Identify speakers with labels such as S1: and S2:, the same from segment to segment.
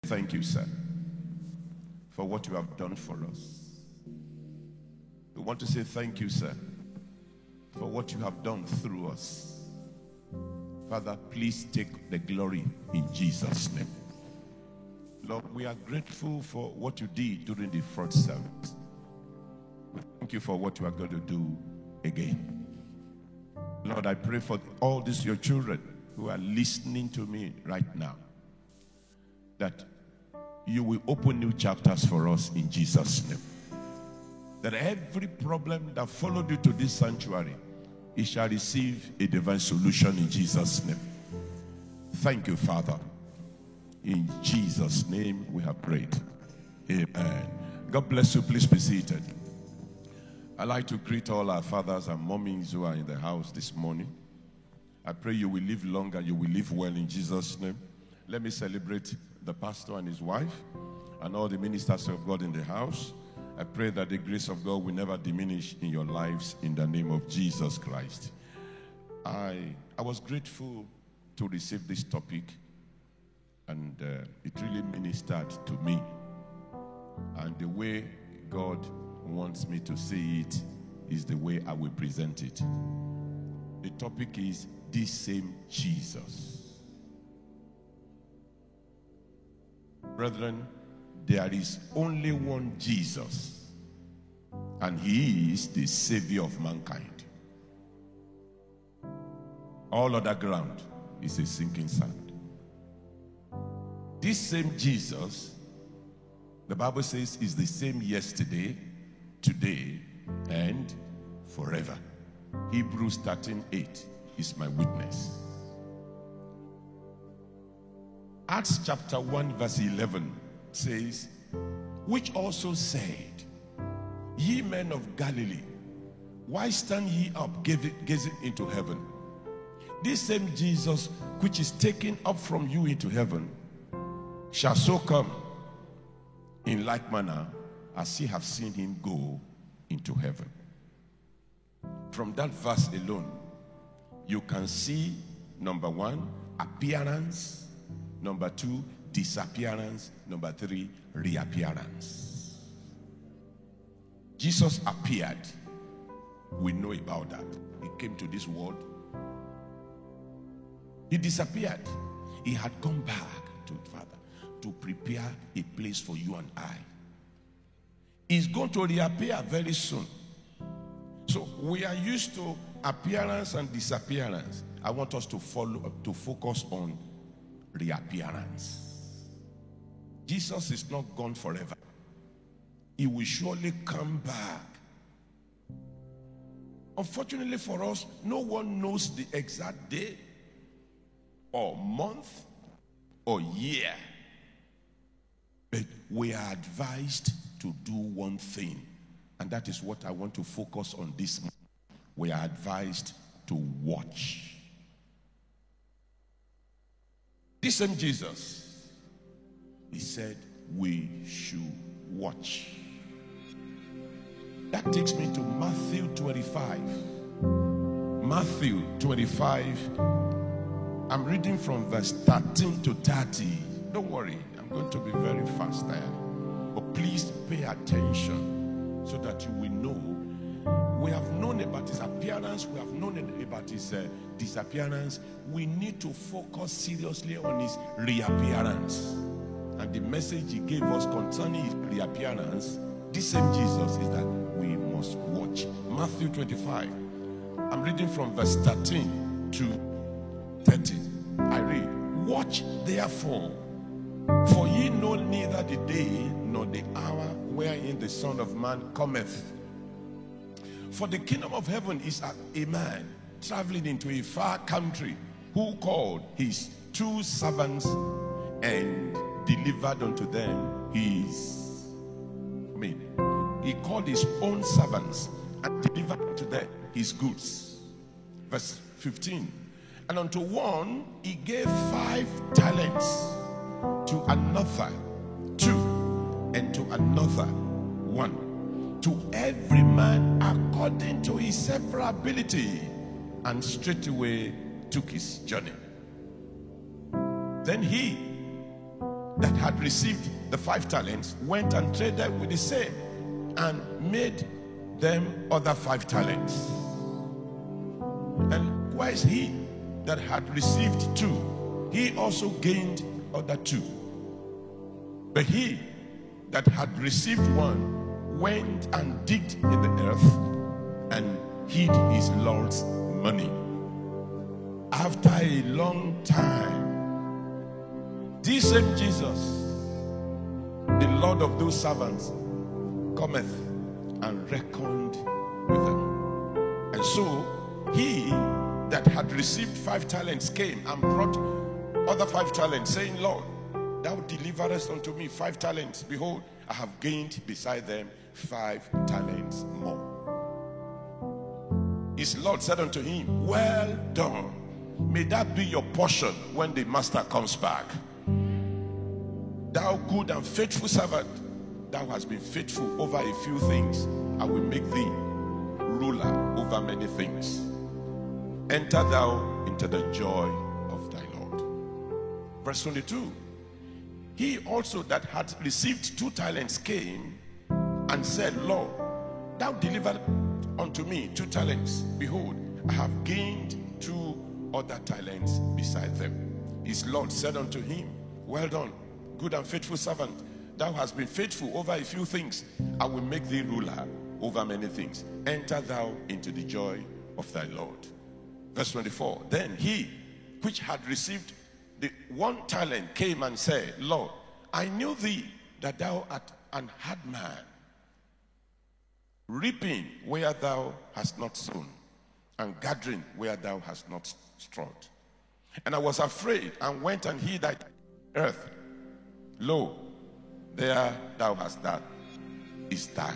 S1: thank you, sir, for what you have done for us. We want to say thank you, sir, for what you have done through us. Father, please take the glory in Jesus' name. Lord, we are grateful for what you did during the first service. We thank you for what you are going to do again. Lord, I pray for all these your children who are listening to me right now, that you will open new chapters for us in Jesus' name. That every problem that followed you to this sanctuary, it shall receive a divine solution in Jesus' name. Thank you, Father. In Jesus' name we have prayed. Amen. God bless you. Please be seated. I'd like to greet all our fathers and mommies who are in the house this morning. I pray you will live long and you will live well in Jesus' name. Let me celebrate the pastor and his wife and all the ministers of God in the house. I pray that the grace of God will never diminish in your lives in the name of Jesus Christ. I was grateful to receive this topic, and it really ministered to me. And the way God wants me to say it is the way I will present it. The topic is this same Jesus. Brethren, there is only one Jesus, and he is the Savior of mankind. All other ground is a sinking sand. This same Jesus, the Bible says, is the same yesterday, today, and forever. Hebrews 13:8 is my witness. Acts chapter 1 verse 11 says, which also said, ye men of Galilee, why stand ye up gazing into heaven? This same Jesus which is taken up from you into heaven shall so come in like manner as ye have seen him go into heaven. From that verse alone, you can see, number one, appearance, number two, disappearance, number three, reappearance. Jesus appeared. We know about that. He came to this world. He disappeared. He had gone back to the Father to prepare a place for you and I. He's going to reappear very soon. So we are used to appearance and disappearance. I want us to focus on reappearance. Jesus is not gone forever. He will surely come back. Unfortunately for us, no one knows the exact day or month or year. But we are advised to do one thing, and that is what I want to focus on this month. We are advised to watch. This same Jesus, he said we should watch. That takes me to Matthew 25. Matthew 25. I'm reading from verse 13 to 30. Don't worry, I'm going to be very fast there. But please pay attention so that you will know. We have known about his appearance. We have known about his disappearance. We need to focus seriously on his reappearance. And the message he gave us concerning his reappearance, this same Jesus, is that we must watch. Matthew 25. I'm reading from verse 13 to 30. I read, watch therefore, for ye know neither the day nor the hour wherein the Son of Man cometh. For the kingdom of heaven is a man traveling into a far country, who called his two servants and delivered unto them he called his own servants and delivered unto them his goods. Verse 15. And unto one he gave 5 talents, to another 2, and to another 1, to every man according to his several ability, and straightway took his journey. Then he that had received the 5 talents went and traded with the same and made them other 5 talents. And likewise he that had received 2, he also gained other 2. But he that had received 1 went and digged in the earth and hid his Lord's money. After a long time, this same Jesus, the Lord of those servants, cometh and reckoned with them. And so he that had received 5 talents came and brought other 5 talents, saying, Lord, thou deliverest unto me 5 talents. Behold, I have gained beside them 5 talents more. His Lord said unto him, well done. May that be your portion when the master comes back. Thou good and faithful servant, thou hast been faithful over a few things. I will make thee ruler over many things. Enter thou into the joy of thy Lord. Verse 22. He also that had received 2 talents came and said, Lord, thou delivered unto me 2 talents. Behold, I have gained 2 other talents beside them. His Lord said unto him, well done, good and faithful servant. Thou hast been faithful over a few things. I will make thee ruler over many things. Enter thou into the joy of thy Lord. Verse 24. Then he which had received the 1 talent came and said, Lord, I knew thee that thou art an hard man, reaping where thou hast not sown, and gathering where thou hast not strawed. And I was afraid and went and hid thy earth. Lo, there thou hast that is thine.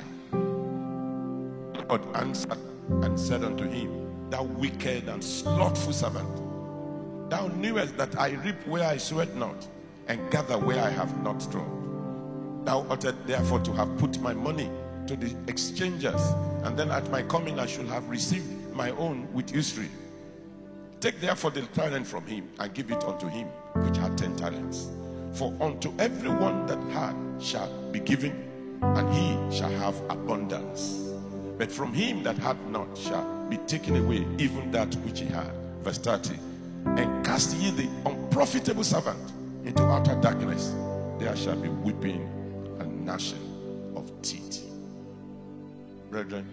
S1: God answered and said unto him, thou wicked and slothful servant, thou knewest that I reap where I sowed not, and gather where I have not strawed. Thou oughtest therefore to have put my money to the exchangers, and then at my coming I should have received my own with usury. Take therefore the talent from him, and give it unto him which had 10 talents. For unto everyone that had shall be given, and he shall have abundance. But from him that had not shall be taken away even that which he had. Verse 30. And cast ye the unprofitable servant into outer darkness. There shall be weeping and gnashing of teeth. Brethren,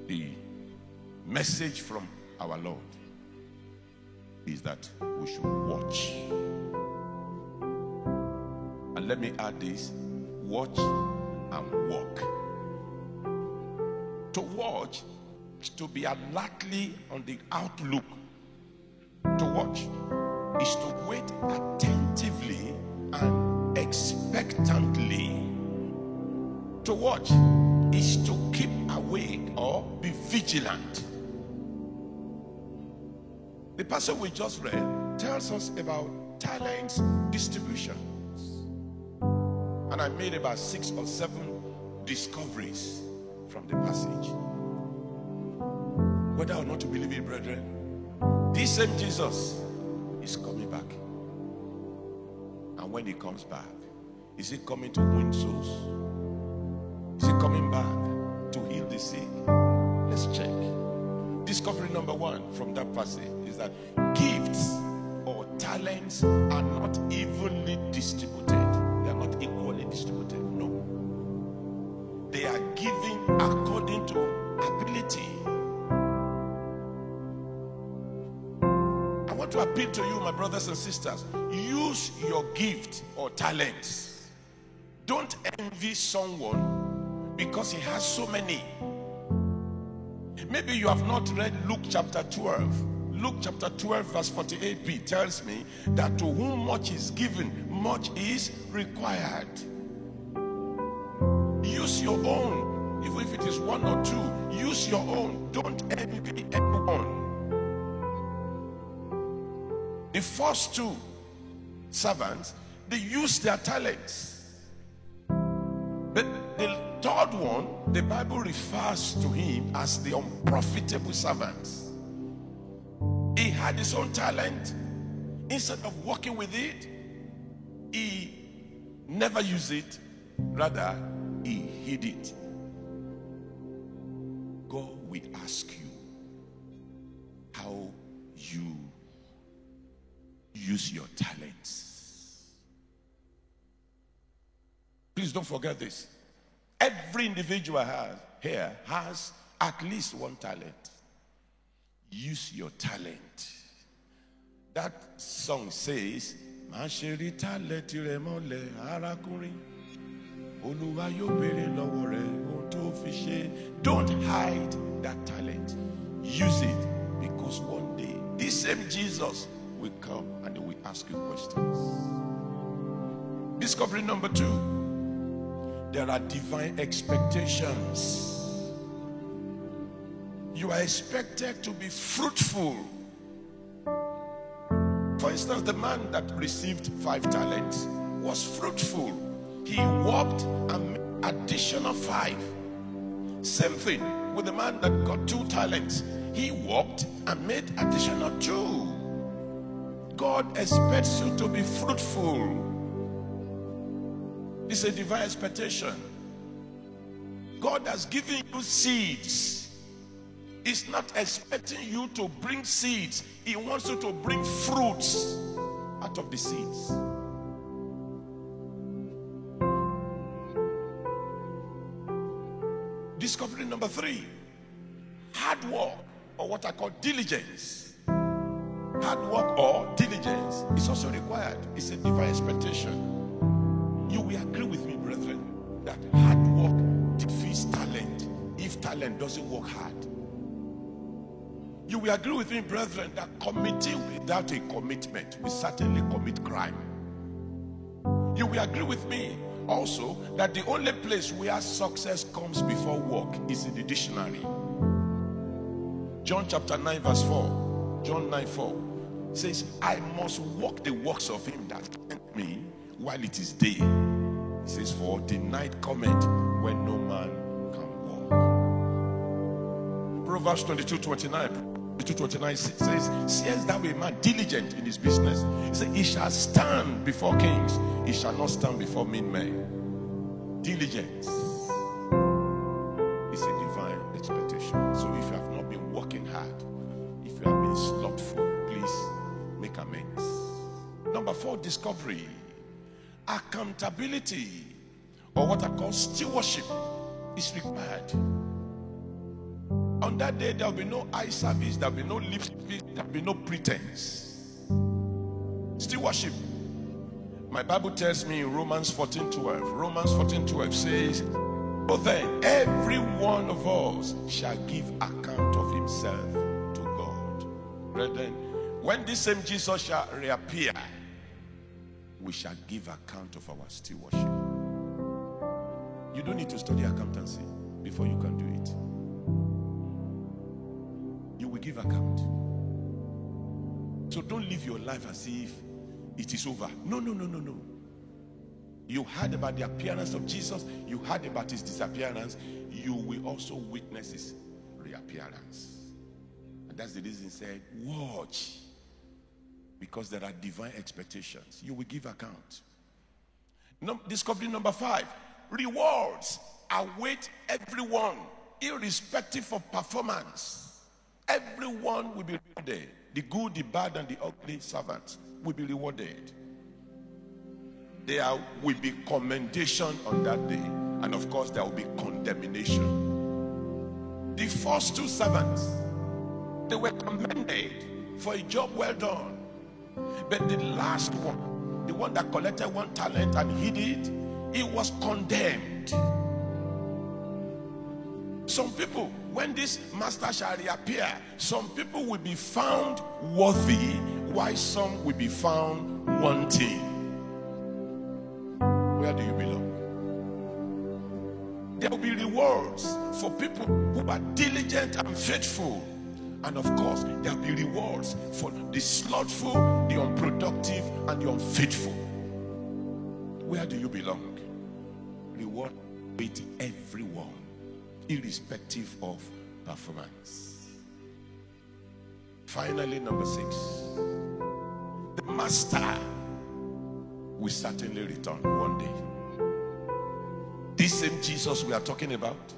S1: the message from our Lord is that we should watch. And let me add this: watch and walk. To watch is to be alertly on the outlook. To watch is to wait attentively and expectantly. To watch is to keep awake or be vigilant. The passage we just read tells us about talents distributions. And I made about 6 or 7 discoveries from the passage. Whether or not you believe it, brethren, this same Jesus is coming back. And when he comes back, is he coming to win souls? Is he coming back to heal the sick? Let's check. Discovery number 1 from that passage is that gifts or talents are not evenly distributed. They are not equally distributed. No. They are given according to ability. I want to appeal to you, my brothers and sisters. Use your gift or talents. Don't envy someone because he has so many. Maybe you have not read Luke chapter 12. Luke chapter 12 verse 48b tells me that to whom much is given, much is required. Use your own. Even if it is 1 or 2, use your own. Don't envy anyone. The first 2 servants, they used their talents. But the third one, the Bible refers to him as the unprofitable servant. He had his own talent. Instead of working with it, He never used it, rather, he hid it. God will ask you how you use your talents. Please don't forget this. Every individual here has at least one talent. Use your talent. That song says, Masheri talent remole arakunrin. Oluwa yo bere lowo re ohun to fi se. Don't hide that talent. Use it, because one day this same Jesus will come and he will ask you questions. Discovery number 2. There are divine expectations. You are expected to be fruitful. For instance, the man that received 5 talents was fruitful. He worked and made additional 5. Same thing with the man that got 2 talents. He worked and made additional 2. God expects you to be fruitful. It's a divine expectation. God has given you seeds. He's not expecting you to bring seeds. He wants you to bring fruits out of the seeds. Discovery number 3. Hard work, or what I call diligence. Hard work or diligence is also required. It's a divine expectation. You will agree with me, brethren, that hard work defeats talent if talent doesn't work hard. You will agree with me, brethren, that committing without a commitment will certainly commit crime. You will agree with me also that the only place where success comes before work is in the dictionary. John chapter 9 verse 4. John 9:4 says, I must walk the works of him that sent me while it is day. He says, for the night cometh when no man can walk. Proverbs 22:29 says, seest thou a man diligent in his business? He said, he shall stand before kings, he shall not stand before mean men. Diligence is a divine expectation. So if you have not been working hard, if you have been slothful, please make amends. Number 4, discovery. Accountability, or what I call stewardship, is required. On that day, there will be no eye service, there will be no lip service, there will be no pretense. Stewardship. My Bible tells me in Romans 14:12 says, but then every one of us shall give account of himself to God. Brethren, when this same Jesus shall reappear, we shall give account of our stewardship. You don't need to study accountancy before you can do it. You will give account. So don't live your life as if it is over. No. You heard about the appearance of Jesus. You heard about his disappearance. You will also witness his reappearance. And that's the reason he said, watch. Because there are divine expectations. You will give account. Discovery number 5. Rewards await everyone, irrespective of performance. Everyone will be rewarded. The good, the bad, and the ugly servants will be rewarded. There will be commendation on that day. And of course, there will be condemnation. The first 2 servants, they were commended for a job well done. But the last one, the one that collected 1 talent and hid it, he was condemned. Some people, when this master shall reappear, some people will be found worthy, while some will be found wanting. Where do you belong? There will be rewards for people who are diligent and faithful. And of course, there will be rewards for the slothful, the unproductive, and the unfaithful. Where do you belong? Reward with everyone, irrespective of performance. Finally, number 6. The master will certainly return one day. This same Jesus we are talking about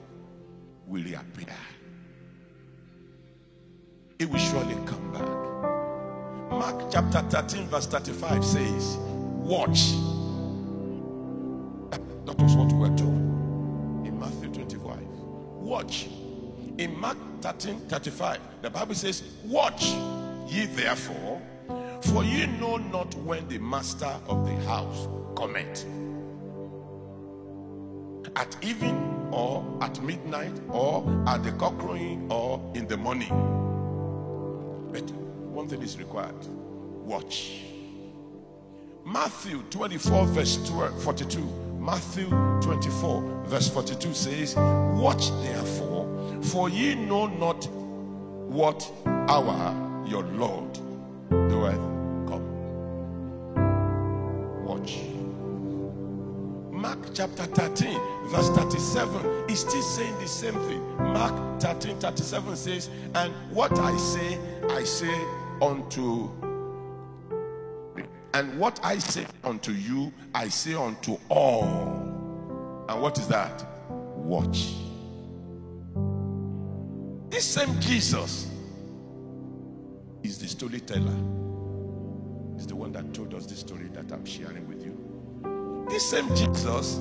S1: will reappear. He will surely come back. Mark chapter 13 verse 35 says, watch. That was what we were told in Matthew 25. Watch. In Mark 13:35, the Bible says, watch ye therefore, for ye know not when the master of the house cometh. At even, or at midnight, or at the cock crowing, or in the morning. But one thing is required. Watch. Matthew 24 verse 42. Matthew 24 verse 42 says, watch therefore, for ye know not what hour your Lord doeth come. Watch. Mark chapter 13 verse 37 is still saying the same thing. Mark 13:37 says, and what I say unto, and what I say unto you, I say unto all. And what is that? Watch. This same Jesus is the storyteller. Is the one that told us the story that I'm sharing with you. This same Jesus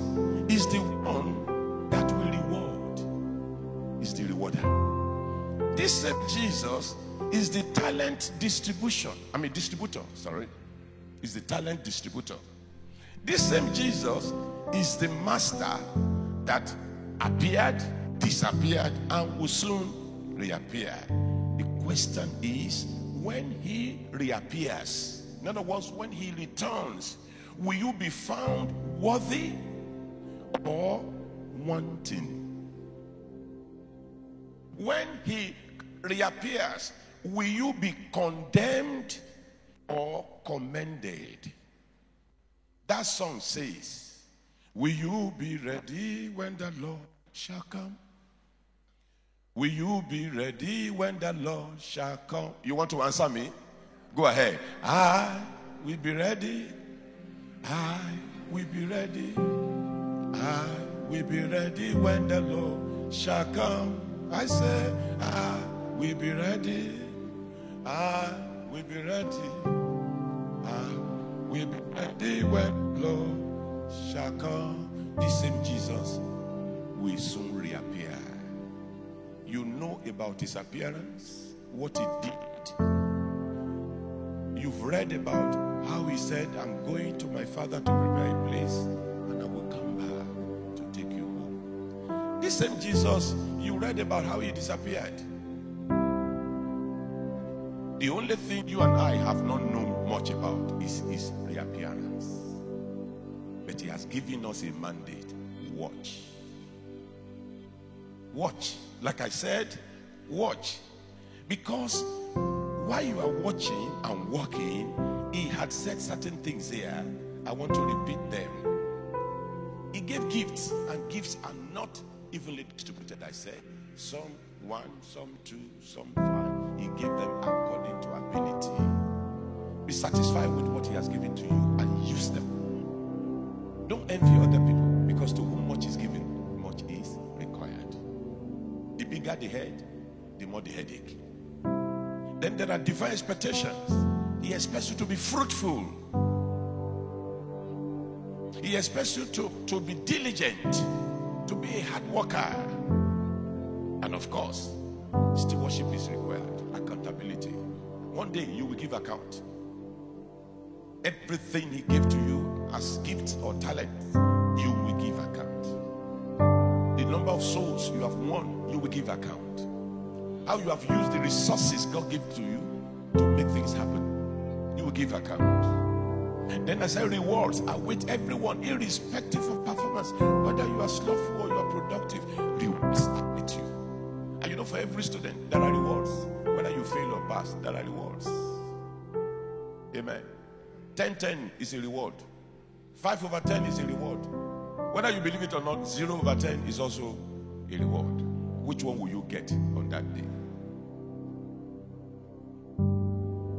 S1: is the one that will reward. Is the rewarder. This same Jesus is the talent distributor. Is the talent distributor. This same Jesus is the master that appeared, disappeared, and will soon reappear. The question is, when he reappears, in other words, when he returns, will you be found worthy or wanting? When he reappears, will you be condemned or commended? That song says, will you be ready when the Lord shall come? Will you be ready when the Lord shall come? You want to answer me? Go ahead. I will be ready. I will be ready. I will be ready when the Lord shall come. I said, I will be ready. I will be ready. I will be ready when the Lord shall come. This same Jesus will soon reappear. You know about his appearance, what he did. You've read about how he said, I'm going to my Father to prepare a place, and I will come back to take you home. This same Jesus, you read about how he disappeared. The only thing you and I have not known much about is his reappearance. But he has given us a mandate. Watch. Watch. Like I said, watch. Because while you are watching and walking, he had said certain things here. I want to repeat them. He gave gifts, and gifts are not evenly distributed, I said. Some 1, some 2, some 5. He gave them according to ability. Be satisfied with what he has given to you and use them. Don't envy other people, because to whom much is given, much is required. The bigger the head, the more the headache. Then there are divine expectations. He expects you to be fruitful. He expects you to be diligent, to be a hard worker. And of course, stewardship is required. Accountability. One day you will give account. Everything he gave to you as gifts or talents, you will give account. The number of souls you have won, you will give account. How you have used the resources God gave to you to make things happen, you will give account. Then I say rewards await everyone, irrespective of performance. Whether you are slothful or you are productive, rewards await you. And you know, for every student, there are rewards. Whether you fail or pass, there are rewards. Amen. 10/10 is a reward. 5/10 is a reward. Whether you believe it or not, 0/10 is also a reward. Which one will you get on that day?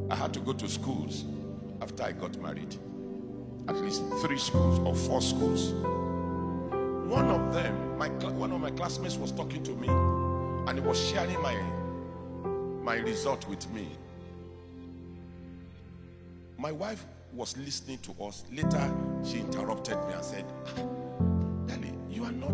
S1: I had to go to schools after I got married. at least 3 schools or 4 schools. One of them, one of my classmates was talking to me, and he was sharing my result with me. My wife was listening to us. Later, she interrupted me and said, Daddy, you are no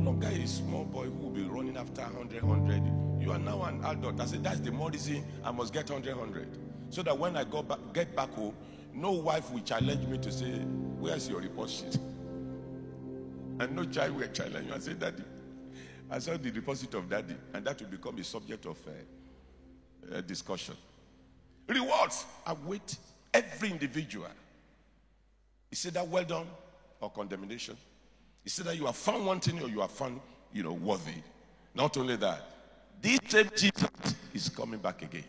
S1: longer a small boy who will be running after 100. You are now an adult. I said, that's the more reason I must get 100. So that when I get back home, no wife will challenge me to say, where's your report sheet? And no child will challenge you and say, Daddy, I saw the report sheet of Daddy. And that will become a subject of discussion. Rewards await every individual. Is it that well done or condemnation? Is it that you have found wanting or you have found, worthy? Not only that, this same Jesus is coming back again.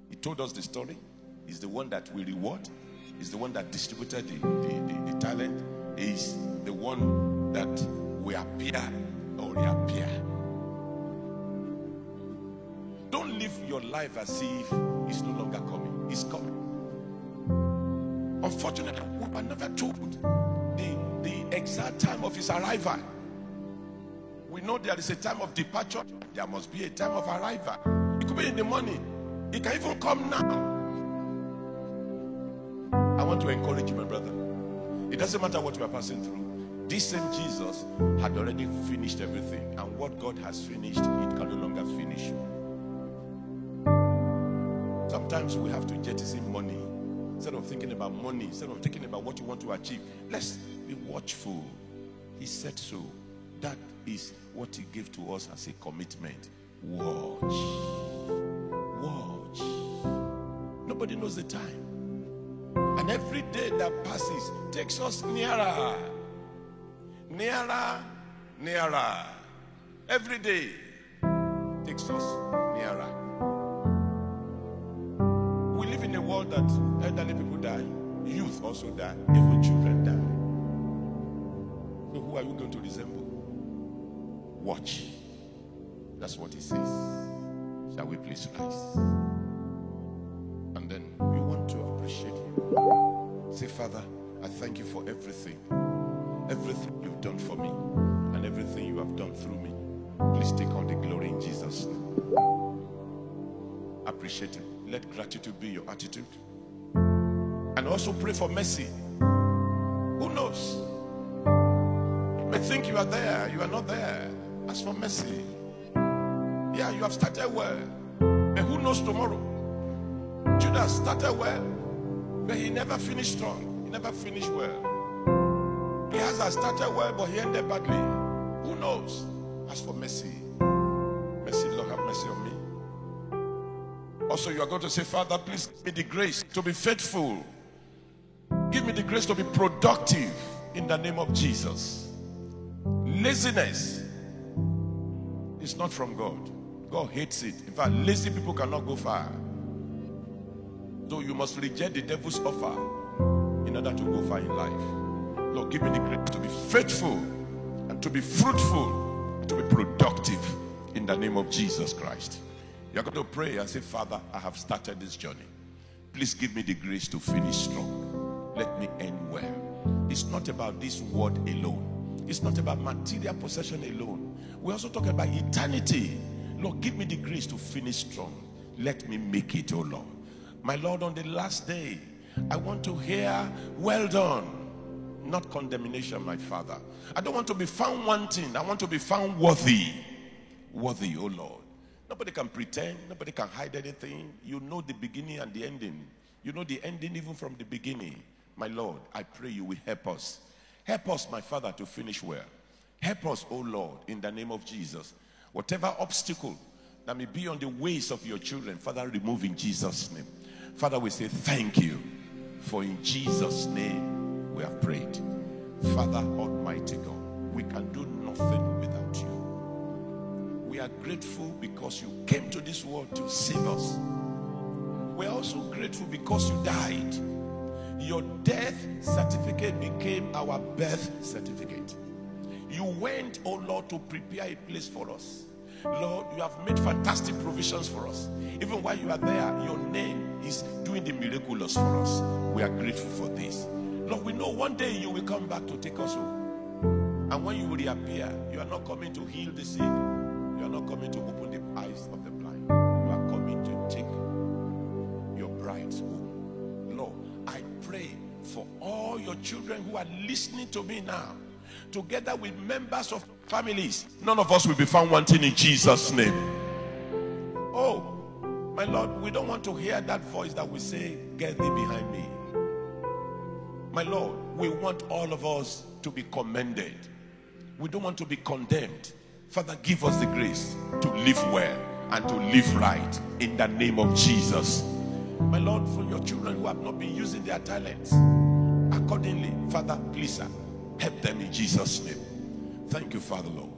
S1: He told us the story. He's the one that we reward. He's the one that distributed the talent. He's the one that we appear or reappear. Don't live your life as if it's no longer coming. It's coming. Unfortunately, we were never told the exact time of his arrival. We know there is a time of departure. There must be a time of arrival. It could be in the morning. It can even come now. I want to encourage you, my brother. It doesn't matter what we are passing through. This same Jesus had already finished everything. And what God has finished, it can no longer finish. Sometimes we have to jettison money. Instead of thinking about money, instead of thinking about what you want to achieve, let's be watchful. He said so. That is what he gave to us as a commitment. Watch. Watch. Nobody knows the time. And every day that passes takes us nearer. Nearer, nearer. Every day takes us nearer. We live in a world that elderly people die, youth also die, even children die. So who are we going to resemble? Watch. That's what he says. Shall we please rise? And then we want to appreciate him. Say, Father, I thank you for everything. Everything you've done for me and everything you have done through me. Please take all the glory in Jesus' name. Appreciate it. Let gratitude be your attitude. And also pray for mercy. Who knows? You may think you are there, you are not there. Ask for mercy. Yeah, you have started well. But who knows tomorrow? Judas started well, but he never finished strong. He never finished well. Gehazi started well, but he ended badly. Who knows? Ask for mercy. Mercy, Lord, have mercy on me. Also, you are going to say, Father, please give me the grace to be faithful. Give me the grace to be productive in the name of Jesus. Laziness is not from God. God hates it. In fact, lazy people cannot go far. So you must reject the devil's offer in order to go far in life. Lord, give me the grace to be faithful and to be fruitful and to be productive in the name of Jesus Christ. You're going to pray and say, Father, I have started this journey. Please give me the grace to finish strong. Let me end well. It's not about this world alone. It's not about material possession alone. We're also talking about eternity. Lord, give me the grace to finish strong. Let me make it, oh Lord. My Lord, on the last day, I want to hear, well done. Not condemnation, my Father. I don't want to be found wanting. I want to be found worthy. Worthy, oh Lord. Nobody can pretend. Nobody can hide anything. You know the beginning and the ending. You know the ending even from the beginning. My Lord, I pray you will help us. Help us, my Father, to finish well. Help us, oh Lord, in the name of Jesus. Whatever obstacle that may be on the ways of your children, Father, remove in Jesus' name. Father, we say thank you, for in Jesus' name we have prayed. Father, Almighty God, we can do nothing without you. We are grateful because you came to this world to save us. We are also grateful because you died. Your death certificate became our birth certificate. You went, oh Lord, to prepare a place for us. Lord, you have made fantastic provisions for us. Even while you are there, your name is doing the miraculous for us. We are grateful for this. Lord, we know one day you will come back to take us home. And when you will reappear, you are not coming to heal the sick. You are not coming to open the eyes of the blind. You are coming to take your brides home. Lord, I pray for all your children who are listening to me now, together with members of families. None of us will be found wanting in Jesus' name. Oh, my Lord, we don't want to hear that voice that will say, get thee behind me. My Lord, we want all of us to be commended. We don't want to be condemned. Father, give us the grace to live well and to live right in the name of Jesus. My Lord, for your children who have not been using their talents accordingly, Father, please, help them in Jesus' name. Thank you, Father, Lord.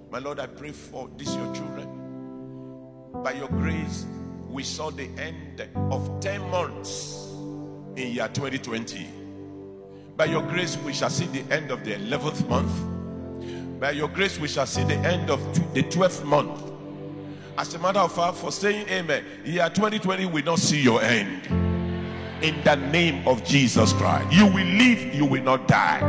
S1: My Lord, I pray for this, your children. By your grace, we saw the end of 10 months in year 2020. By your grace, we shall see the end of the 11th month. By your grace, we shall see the end of the 12th month. As a matter of fact, for saying amen, year 2020 will not see your end. In the name of Jesus Christ. You will live, you will not die.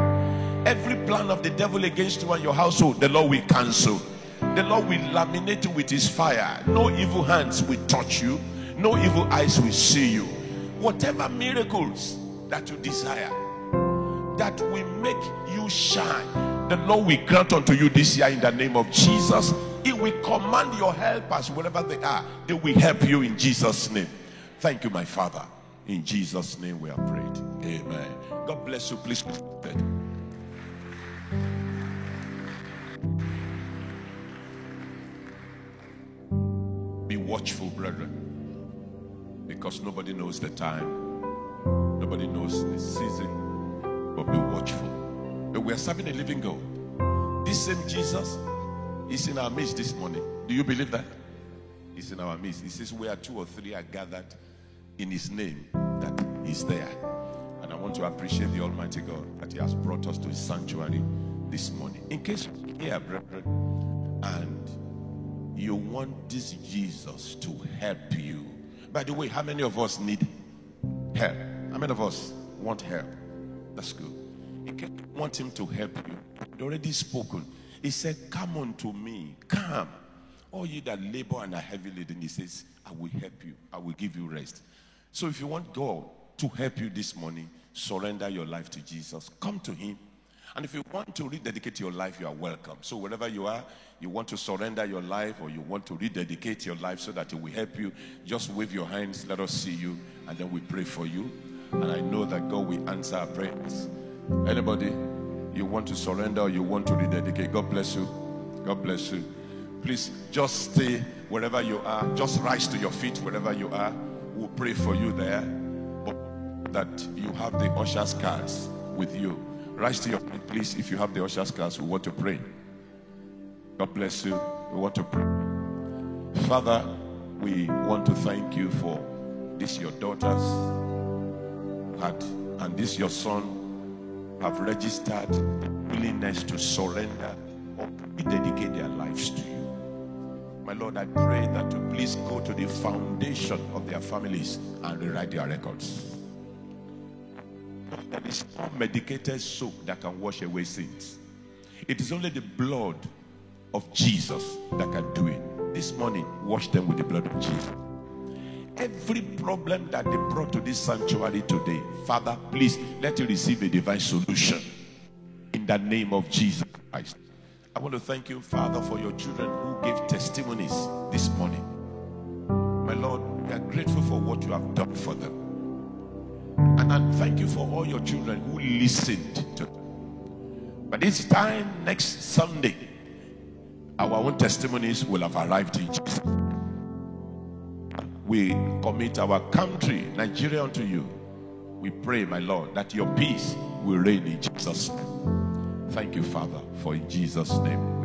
S1: Every plan of the devil against you and your household, the Lord will cancel. The Lord will laminate you with his fire. No evil hands will touch you. No evil eyes will see you. Whatever miracles that you desire, that will make you shine, the Lord will grant unto you this year in the name of Jesus. He will command your helpers wherever they are. They will help you in Jesus' name. Thank you, my Father. In Jesus' name we are prayed. Amen. God bless you. Please be seated. Be watchful, brethren, because nobody knows the time. Nobody knows the season. But be watchful. But we are serving a living God. This same Jesus is in our midst this morning. Do you believe that? He's in our midst. He says, where 2 or 3 are gathered in his name, that he's there. And I want to appreciate the Almighty God that he has brought us to his sanctuary this morning. In case you're here, brethren, and you want this Jesus to help you. By the way, how many of us need help? How many of us want help? That's good. In case you want him to help you, he's already spoken. He said, come unto me, come, all ye that labor and are heavy laden. He says, I will help you. I will give you rest. So if you want God to help you this morning, surrender your life to Jesus. Come to him. And if you want to rededicate your life, you are welcome. So wherever you are, you want to surrender your life or you want to rededicate your life so that it will help you, just wave your hands, let us see you, and then we pray for you. And I know that God will answer our prayers. Anybody, you want to surrender or you want to rededicate, God bless you. God bless you. Please just stay wherever you are. Just rise to your feet wherever you are. We'll pray for you there. But that you have the usher's cards with you. Rise to your feet, please. If you have the usher's cards, we want to pray. God bless you. We want to pray. Father, we want to thank you for this your daughters and this your son have registered willingness to surrender or dedicate their lives to you. My Lord, I pray that you please go to the foundation of their families and rewrite their records. There is no medicated soap that can wash away sins. It is only the blood of Jesus that can do it. This morning, wash them with the blood of Jesus. Every problem that they brought to this sanctuary today, Father, please let it receive a divine solution in the name of Jesus Christ. I want to thank you, Father, for your children who gave testimonies this morning. My Lord, we are grateful for what you have done for them. And I thank you for all your children who listened to them. But this time, next Sunday, our own testimonies will have arrived in Jesus. We commit our country, Nigeria, unto you. We pray, my Lord, that your peace will reign in Jesus' name. Thank you, Father, for in Jesus' name